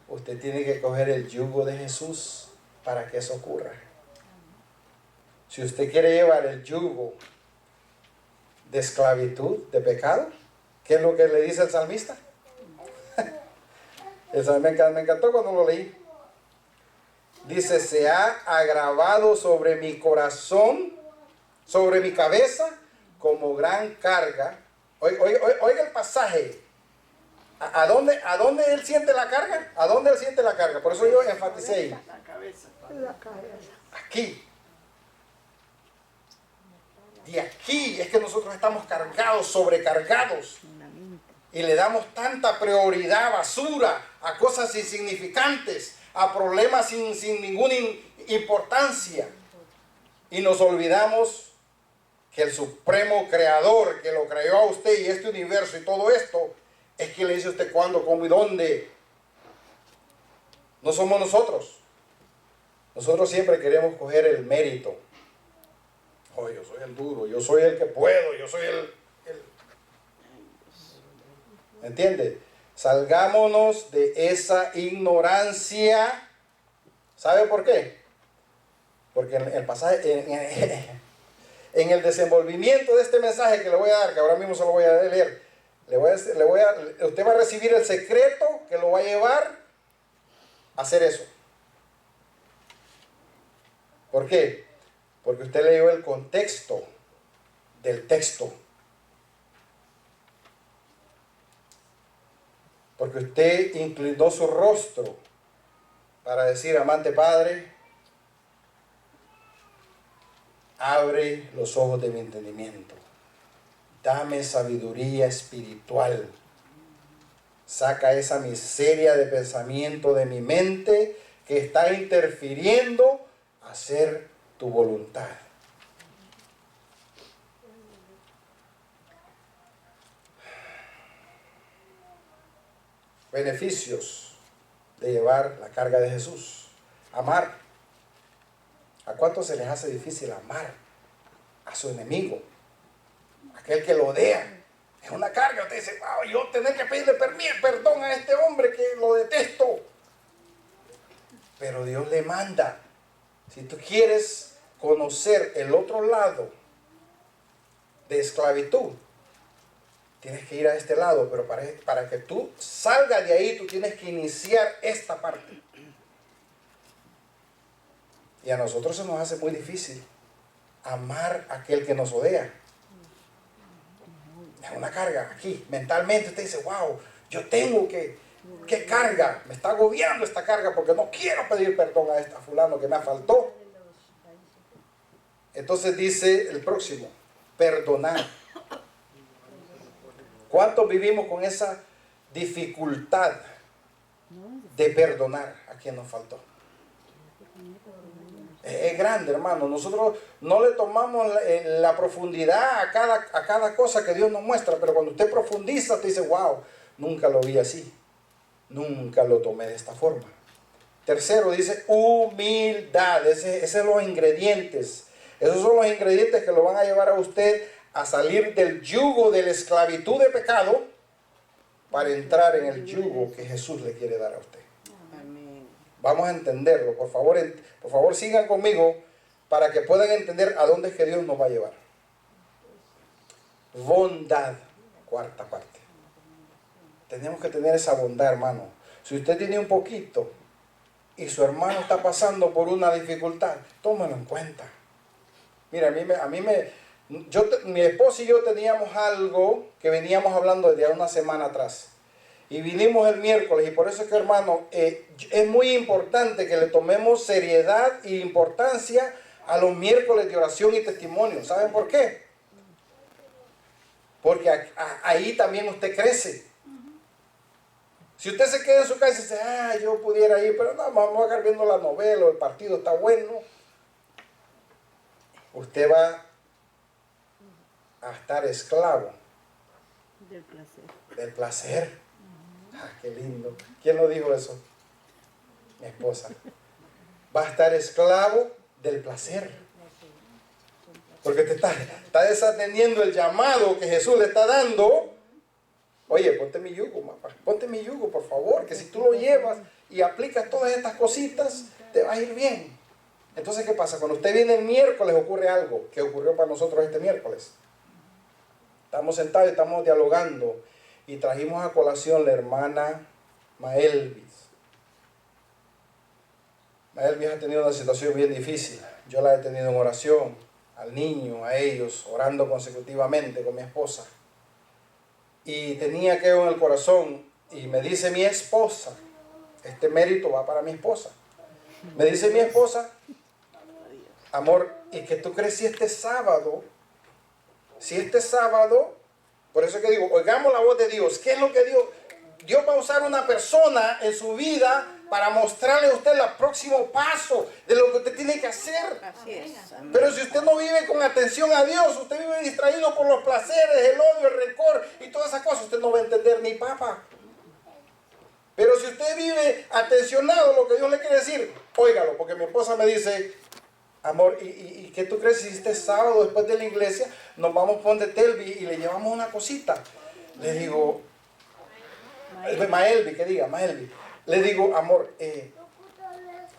Usted tiene que coger el yugo de Jesús para que eso ocurra. Si usted quiere llevar el yugo de esclavitud, de pecado, ¿qué es lo que le dice el salmista? Eso me encantó cuando lo leí. Dice, se ha agravado sobre mi corazón, sobre mi cabeza, como gran carga. Oiga el pasaje. ¿A dónde él siente la carga? ¿A dónde él siente la carga? Por eso yo enfaticé ahí. La cabeza. Aquí. De aquí es que nosotros estamos cargados, sobrecargados. Y le damos tanta prioridad a basura, a cosas insignificantes, a problemas sin ninguna importancia. Y nos olvidamos que el supremo creador que lo creó a usted y este universo y todo esto, es que le dice a usted cuándo, cómo y dónde. No somos nosotros. Nosotros siempre queremos coger el mérito. Oh, yo soy el duro, yo soy el que puedo, yo soy el... ¿Entiende? Salgámonos de esa ignorancia. ¿Sabe por qué? Porque en el pasaje, en el desenvolvimiento de este mensaje que le voy a dar, que ahora mismo se lo voy a leer, usted va a recibir el secreto que lo va a llevar a hacer eso. ¿Por qué? Porque usted leyó el contexto del texto. Porque usted inclinó su rostro para decir, amante Padre, abre los ojos de mi entendimiento. Dame sabiduría espiritual. Saca esa miseria de pensamiento de mi mente que está interfiriendo a hacer tu voluntad. Beneficios de llevar la carga de Jesús. Amar. ¿A cuántos se les hace difícil amar a su enemigo? Aquel que lo odia. Es una carga. Usted dice, wow, yo tener que pedirle perdón a este hombre que lo detesto. Pero Dios le manda Si tú quieres conocer el otro lado de esclavitud, tienes que ir a este lado, pero para que tú salgas de ahí, tú tienes que iniciar esta parte. Y a nosotros se nos hace muy difícil amar a aquel que nos odia. Es una carga aquí, mentalmente usted dice, wow, yo tengo que, ¿qué carga? Me está agobiando esta carga porque no quiero pedir perdón a fulano que me faltó. Entonces dice el próximo, perdonar. ¿Cuántos vivimos con esa dificultad de perdonar a quien nos faltó? Es grande, hermano. Nosotros no le tomamos la profundidad a cada cosa que Dios nos muestra, pero cuando usted profundiza, te dice, wow, nunca lo vi así. Nunca lo tomé de esta forma. Tercero, dice humildad. Esos son los ingredientes. Esos son los ingredientes que lo van a llevar a usted a salir del yugo de la esclavitud de pecado para entrar en el yugo que Jesús le quiere dar a usted. Vamos a entenderlo, por favor sigan conmigo para que puedan entender a dónde es que Dios nos va a llevar. Bondad, cuarta parte. Tenemos que tener esa bondad, hermano. Si usted tiene un poquito y su hermano está pasando por una dificultad, tómelo en cuenta. Mira, mi esposa y yo teníamos algo que veníamos hablando desde una semana atrás. Y vinimos el miércoles, y por eso es que, hermano, es muy importante que le tomemos seriedad e importancia a los miércoles de oración y testimonio. ¿Saben por qué? Porque ahí también usted crece. Si usted se queda en su casa y dice, yo pudiera ir, pero no, vamos a estar viendo la novela, el partido está bueno, usted va a estar esclavo del placer. Qué lindo. ¿Quién lo dijo eso? Mi esposa. Va a estar esclavo del placer. Porque te está desatendiendo el llamado que Jesús le está dando. Oye, ponte mi yugo, papá. Ponte mi yugo, por favor. Que si tú lo llevas y aplicas todas estas cositas, te va a ir bien. Entonces, ¿qué pasa? Cuando usted viene el miércoles ocurre algo que ocurrió para nosotros este miércoles. Estamos sentados y estamos dialogando. Y trajimos a colación la hermana Maelvis. Maelvis ha tenido una situación bien difícil. Yo la he tenido en oración, al niño, a ellos, orando consecutivamente con mi esposa. Y tenía aquello en el corazón. Y me dice mi esposa, este mérito va para mi esposa. Me dice mi esposa, amor, ¿y qué tú crees si este sábado, por eso es que digo, oigamos la voz de Dios? ¿Qué es lo que Dios va a usar una persona en su vida para mostrarle a usted el próximo paso de lo que usted tiene que hacer? Así es. Pero si usted no vive con atención a Dios, usted vive distraído por los placeres, el odio, el rencor y todas esas cosas, usted no va a entender ni papa. Pero si usted vive atencionado a lo que Dios le quiere decir, óigalo, porque mi esposa me dice, amor, ¿y qué tú crees si este sábado después de la iglesia nos vamos a donde Telvi y le llevamos una cosita? Le digo, Maelvi. Le digo, amor,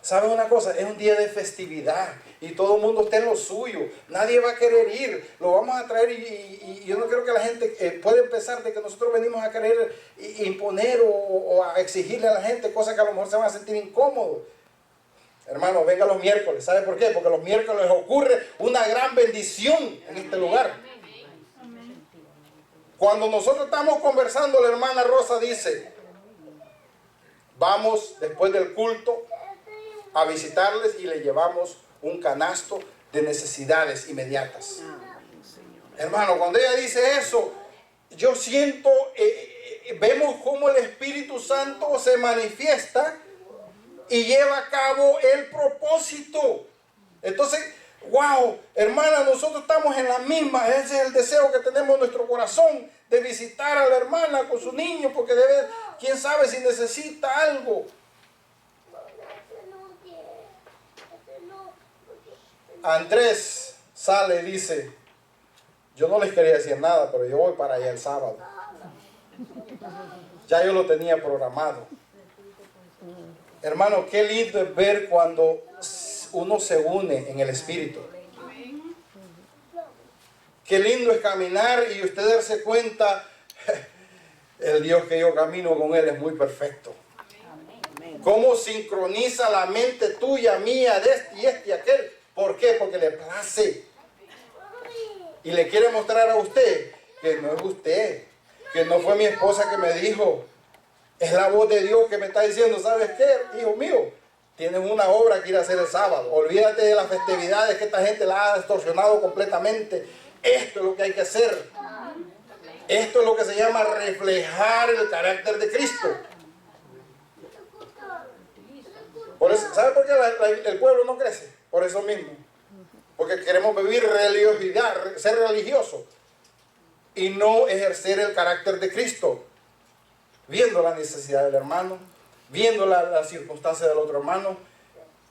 ¿sabes una cosa? Es un día de festividad y todo el mundo está en lo suyo. Nadie va a querer ir. Lo vamos a traer y yo no creo que la gente pueda empezar de que nosotros venimos a querer imponer o a exigirle a la gente cosas que a lo mejor se van a sentir incómodos. Hermano, venga los miércoles. ¿Sabe por qué? Porque los miércoles ocurre una gran bendición en este lugar. Cuando nosotros estamos conversando, la hermana Rosa dice, vamos después del culto a visitarles y le llevamos un canasto de necesidades inmediatas. Hermano, cuando ella dice eso, yo siento, vemos cómo el Espíritu Santo se manifiesta y lleva a cabo el propósito. Entonces, wow, hermana, nosotros estamos en la misma. Ese es el deseo que tenemos en nuestro corazón, de visitar a la hermana con su niño, porque quién sabe si necesita algo. Andrés sale y dice, yo no les quería decir nada, pero yo voy para allá el sábado. Ya yo lo tenía programado. Hermano, qué lindo es ver cuando uno se une en el Espíritu. Qué lindo es caminar y usted darse cuenta, el Dios que yo camino con Él es muy perfecto. Cómo sincroniza la mente tuya, mía, de este y aquel. ¿Por qué? Porque le place. Y le quiere mostrar a usted que no es usted, que no fue mi esposa que me dijo. Es la voz de Dios que me está diciendo, ¿sabes qué, hijo mío? Tienes una obra que ir a hacer el sábado. Olvídate de las festividades que esta gente la ha distorsionado completamente. Esto es lo que hay que hacer. Esto es lo que se llama reflejar el carácter de Cristo. Por eso, ¿sabe por qué el pueblo no crece? Por eso mismo. Porque queremos vivir religiosidad, ser religiosos y no ejercer el carácter de Cristo. Viendo la necesidad del hermano, viendo la circunstancia del otro hermano.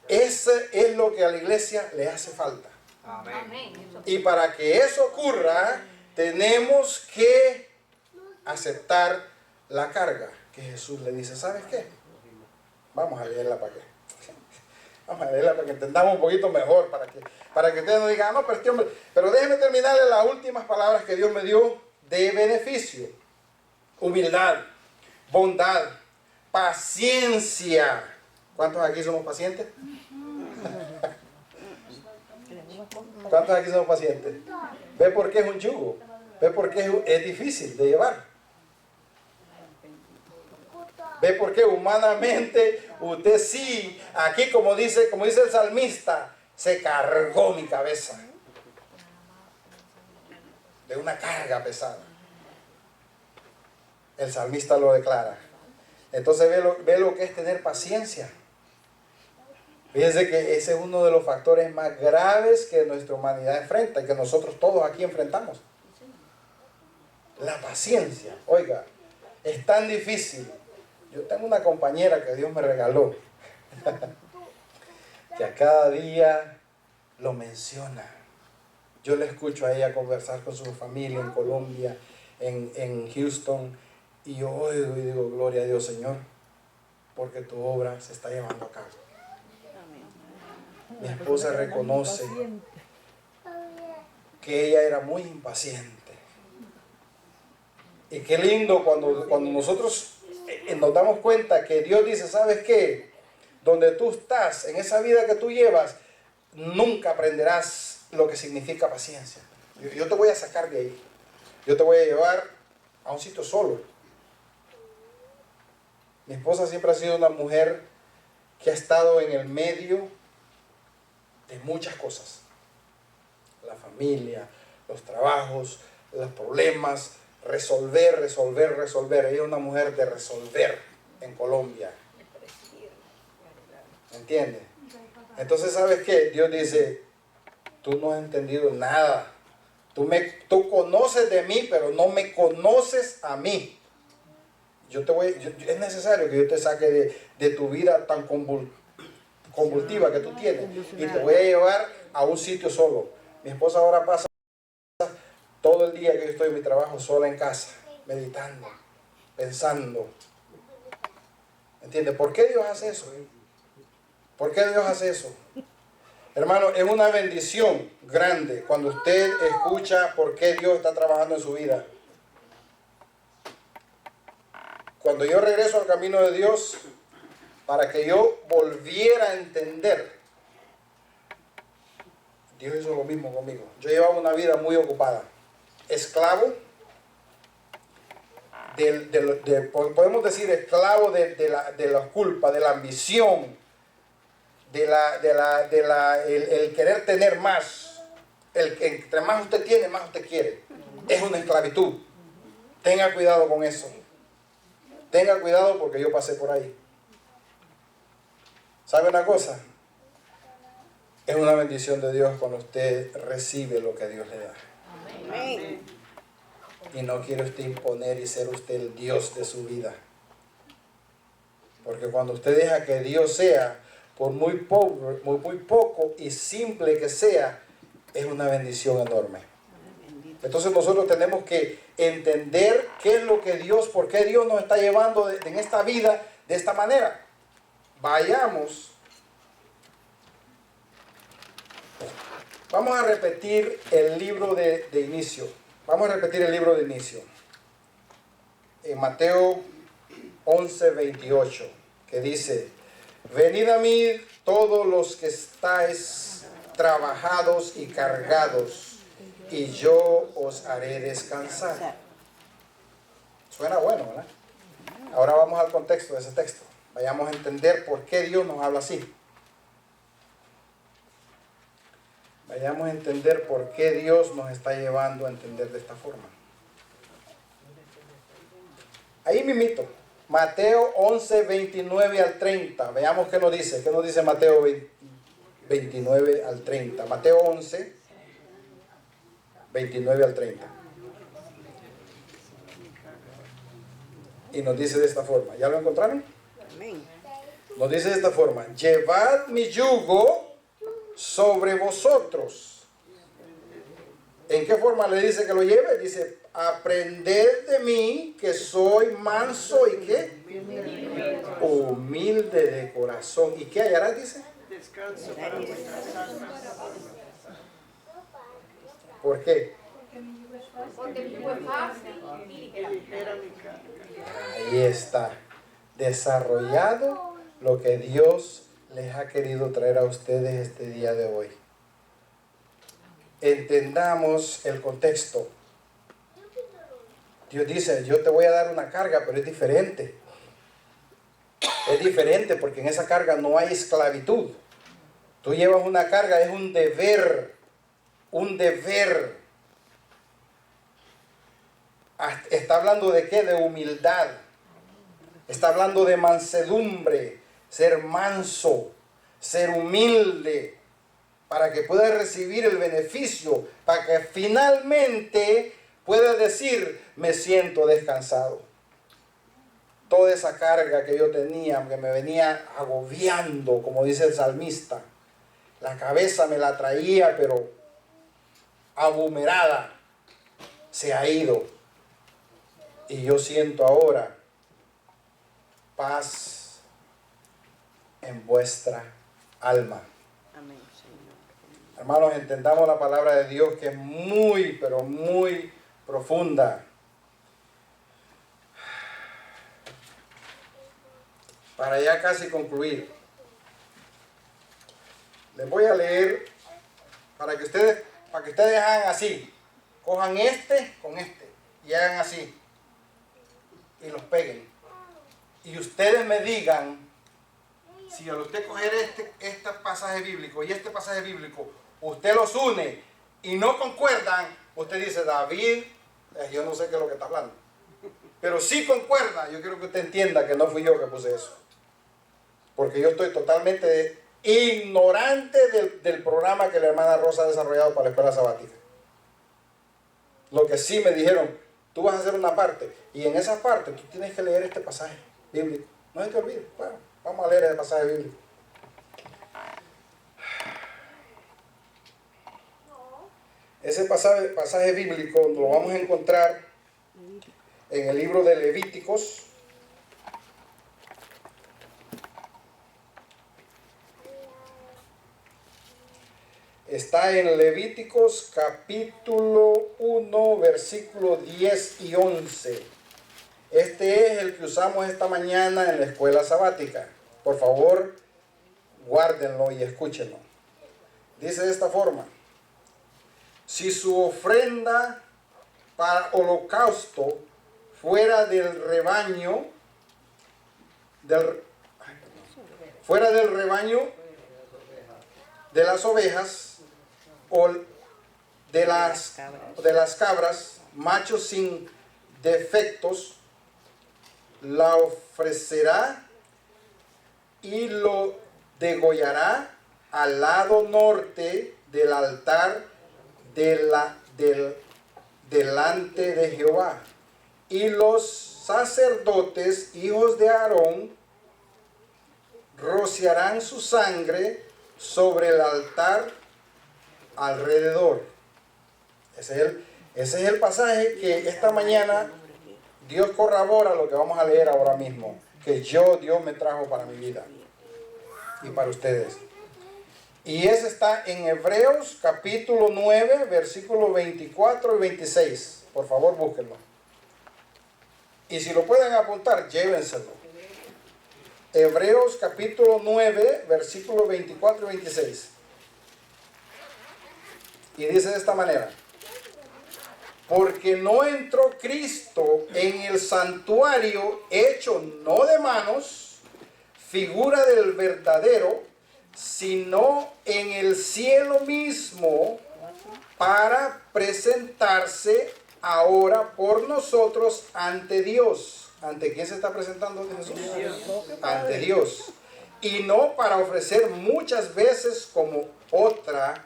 Ese es lo que a la iglesia le hace falta. Amén. Y para que eso ocurra, tenemos que aceptar la carga que Jesús le dice. ¿Sabes qué? Vamos a leerla para qué. Vamos a leerla para que entendamos un poquito mejor, para que ustedes no digan, no, pero este hombre... Pero déjenme terminarle las últimas palabras que Dios me dio de beneficio. Humildad, bondad, paciencia. ¿Cuántos aquí somos pacientes? ¿Cuántos aquí somos pacientes? ¿Ve por qué es un yugo? ¿Ve por qué es difícil de llevar? ¿Ve por qué humanamente usted sí, aquí como dice el salmista, se cargó mi cabeza de una carga pesada? El salmista lo declara. Entonces ve lo que es tener paciencia. Fíjense que ese es uno de los factores más graves que nuestra humanidad enfrenta y que nosotros todos aquí enfrentamos. La paciencia, oiga, es tan difícil. Yo tengo una compañera que Dios me regaló, que a cada día lo menciona. Yo le escucho a ella conversar con su familia en Colombia, en Houston, y yo oigo y digo, gloria a Dios, Señor, porque tu obra se está llevando a cabo. Mi esposa reconoce que ella era muy impaciente. Y qué lindo cuando nosotros nos damos cuenta que Dios dice, ¿sabes qué? Donde tú estás, en esa vida que tú llevas, nunca aprenderás lo que significa paciencia. Yo te voy a sacar de ahí. Yo te voy a llevar a un sitio solo. Mi esposa siempre ha sido una mujer que ha estado en el medio de muchas cosas. La familia, los trabajos, los problemas, resolver. Ella es una mujer de resolver en Colombia. ¿Entiendes? Entonces, ¿sabes qué? Dios dice, tú no has entendido nada. Tú conoces de mí, pero no me conoces a mí. Es necesario que yo te saque de tu vida tan convulsiva que tú tienes y te voy a llevar a un sitio solo. Mi esposa ahora pasa todo el día que yo estoy en mi trabajo sola en casa, meditando, pensando. ¿Entiendes? ¿Por qué Dios hace eso? ¿Por qué Dios hace eso? Hermano, es una bendición grande cuando usted escucha por qué Dios está trabajando en su vida. Cuando yo regreso al camino de Dios, para que yo volviera a entender, Dios hizo lo mismo conmigo. Yo llevaba una vida muy ocupada, esclavo, podemos decir esclavo de la culpa, de la ambición, el querer tener más. Entre más usted tiene, más usted quiere. Es una esclavitud. Tenga cuidado con eso. Tenga cuidado porque yo pasé por ahí. ¿Sabe una cosa? Es una bendición de Dios cuando usted recibe lo que Dios le da. Amén. Y no quiere usted imponer y ser usted el Dios de su vida. Porque cuando usted deja que Dios sea, por muy poco y simple que sea, es una bendición enorme. Entonces nosotros tenemos que entender qué es lo que Dios, por qué Dios nos está llevando en esta vida de esta manera. Vayamos Vamos a repetir el libro de inicio. Vamos a repetir el libro de inicio. En Mateo 11:28, que dice: venid a mí todos los que estáis trabajados y cargados, y yo os haré descansar. Suena bueno, ¿verdad? Ahora vamos al contexto de ese texto. Vayamos a entender por qué Dios nos habla así. Vayamos a entender por qué Dios nos está llevando a entender de esta forma. Ahí mismito, Mateo 11:29 al 30. Veamos qué nos dice. ¿Qué nos dice Mateo 29 al 30? Mateo 11:29 al 30. Y nos dice de esta forma. ¿Ya lo encontraron? Amén. Nos dice de esta forma: llevad mi yugo sobre vosotros. ¿En qué forma le dice que lo lleve? Dice: aprended de mí, que soy manso y ¿qué? Humilde de corazón. ¿Y qué hallarás? Dice. Descanso para vuestras almas. ¿Por qué? Porque mi yugo es fácil y ligera. Ligera mi carga. Ahí está. Desarrollado lo que Dios les ha querido traer a ustedes este día de hoy. Entendamos el contexto. Dios dice: yo te voy a dar una carga, pero es diferente. Es diferente porque en esa carga no hay esclavitud. Tú llevas una carga, es un deber. Un deber. Está hablando de qué? De humildad. Está hablando de mansedumbre. Ser manso. Ser humilde. Para que puedas recibir el beneficio. Para que finalmente puedas decir: me siento descansado. Toda esa carga que yo tenía, que me venía agobiando, como dice el salmista. La cabeza me la traía, pero abumerada. Se ha ido. Y yo siento ahora paz en vuestra alma. Amén, Señor. Hermanos, entendamos la palabra de Dios, que es muy, pero muy profunda. Para ya casi concluir, les voy a leer para que ustedes hagan así. Cojan este con este y hagan así. Y los peguen. Y ustedes me digan si al usted coger este pasaje bíblico y este pasaje bíblico, usted los une y no concuerdan, usted dice: David, yo no sé qué es lo que está hablando. Pero si concuerda, yo quiero que usted entienda que no fui yo que puse eso. Porque yo estoy totalmente ignorante del programa que la hermana Rosa ha desarrollado para la escuela sabática. Lo que sí me dijeron: tú vas a hacer una parte, y en esa parte tú tienes que leer este pasaje bíblico. No se te olvide. Bueno, vamos a leer el pasaje bíblico. Ese pasaje bíblico lo vamos a encontrar en el libro de Levíticos. Está en Levíticos capítulo 1, versículo 10 y 11. Este es el que usamos esta mañana en la escuela sabática. Por favor, guárdenlo y escúchenlo. Dice de esta forma: si su ofrenda para holocausto fuera del rebaño, de las ovejas, o de las cabras, machos sin defectos, la ofrecerá y lo degollará al lado norte del altar delante de Jehová. Y los sacerdotes, hijos de Aarón, rociarán su sangre sobre el altar alrededor. Ese es el pasaje que esta mañana Dios corrobora lo que vamos a leer ahora mismo, que Dios me trajo para mi vida y para ustedes. Y ese está en Hebreos capítulo 9, versículos 24 y 26. Por favor, búsquenlo. Y si lo pueden apuntar, llévenselo. Hebreos capítulo 9, versículos 24 y 26. Y dice de esta manera: porque no entró Cristo en el santuario hecho no de manos, figura del verdadero, sino en el cielo mismo, para presentarse ahora por nosotros ante Dios. ¿Ante quién se está presentando Jesús? Ante Dios. Y no para ofrecer muchas veces como otra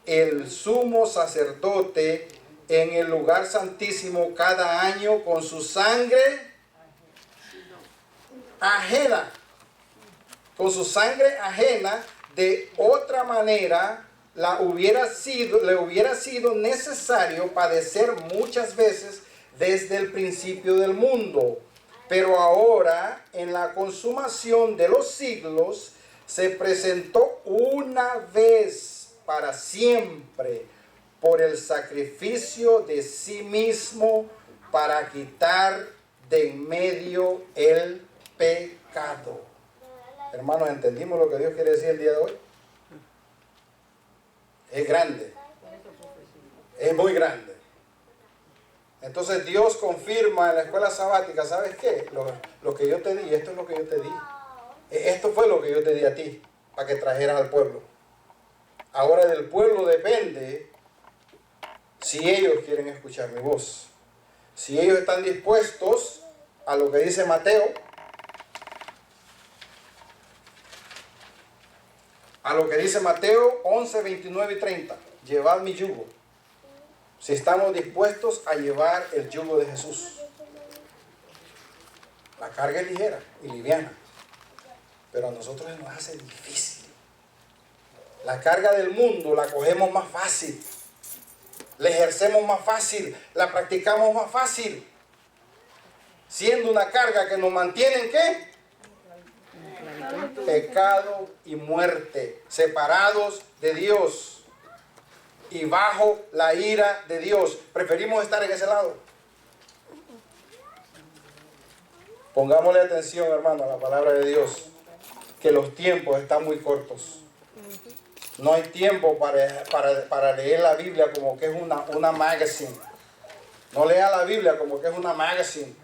el sumo sacerdote en el lugar santísimo cada año con su sangre ajena. Con su sangre ajena, de otra manera le hubiera sido necesario padecer muchas veces desde el principio del mundo. Pero ahora, en la consumación de los siglos, se presentó una vez para siempre por el sacrificio de sí mismo para quitar de en medio el pecado. Hermanos, ¿entendimos lo que Dios quiere decir el día de hoy? Es grande. Es muy grande. Entonces Dios confirma en la escuela sabática, ¿sabes qué? Lo que yo te di, esto es lo que yo te di. Esto fue lo que yo te di a ti, para que trajeras al pueblo. Ahora del pueblo depende si ellos quieren escuchar mi voz. Si ellos están dispuestos a lo que dice Mateo, a lo que dice Mateo 11, 29 y 30. Llevad mi yugo. Si estamos dispuestos a llevar el yugo de Jesús. La carga es ligera y liviana, pero a nosotros nos hace difícil. La carga del mundo la cogemos más fácil, la ejercemos más fácil, la practicamos más fácil, siendo una carga que nos mantiene ¿en qué? Pecado y muerte, separados de Dios y bajo la ira de Dios. Preferimos estar en ese lado. Pongámosle atención, hermano, a la palabra de Dios, que los tiempos están muy cortos. No hay tiempo para leer la Biblia como que es una magazine. No lea la Biblia como que es una magazine.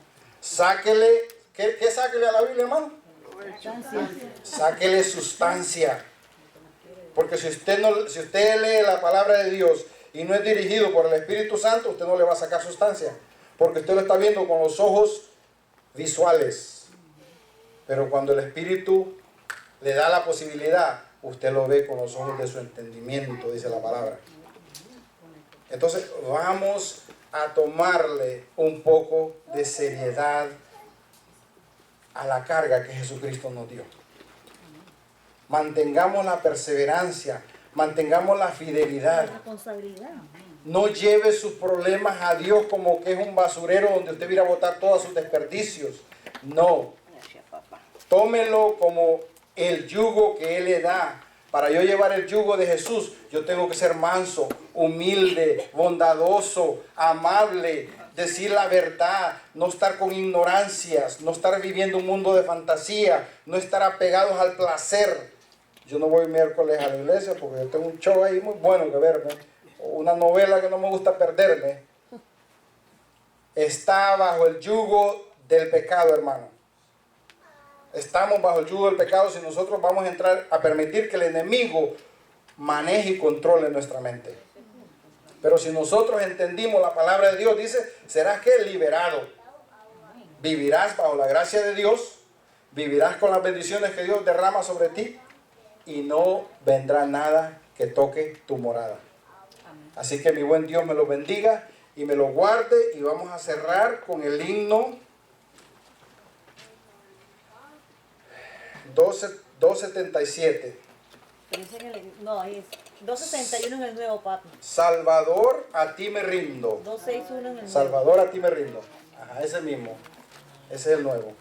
Sáquele, ¿qué sáquele a la Biblia, hermano? Sáquele sustancia. Porque si usted lee la palabra de Dios y no es dirigido por el Espíritu Santo, usted no le va a sacar sustancia. Porque usted lo está viendo con los ojos visuales. Pero cuando el Espíritu le da la posibilidad, usted lo ve con los ojos de su entendimiento, dice la palabra. Entonces vamos a tomarle un poco de seriedad a la carga que Jesucristo nos dio. Mantengamos la perseverancia, mantengamos la fidelidad. No lleve sus problemas a Dios como que es un basurero donde usted viene a botar todos sus desperdicios. No. Tómelo como el yugo que Él le da. Para yo llevar el yugo de Jesús, yo tengo que ser manso, humilde, bondadoso, amable, decir la verdad, no estar con ignorancias, no estar viviendo un mundo de fantasía, no estar apegados al placer. Yo no voy miércoles a la iglesia porque yo tengo un show ahí muy bueno que verme, una novela que no me gusta perderme. Está bajo el yugo del pecado, hermano. Estamos bajo el yugo del pecado si nosotros vamos a entrar a permitir que el enemigo maneje y controle nuestra mente. Pero si nosotros entendimos la palabra de Dios, dice, serás que liberado. Vivirás bajo la gracia de Dios, vivirás con las bendiciones que Dios derrama sobre ti y no vendrá nada que toque tu morada. Así que mi buen Dios me lo bendiga y me lo guarde, y vamos a cerrar con el himno 277. No, es 261 en el nuevo, papi. Salvador, a ti me rindo. 261 en el nuevo. Salvador, a ti me rindo. Ajá, ese mismo. Ese es el nuevo.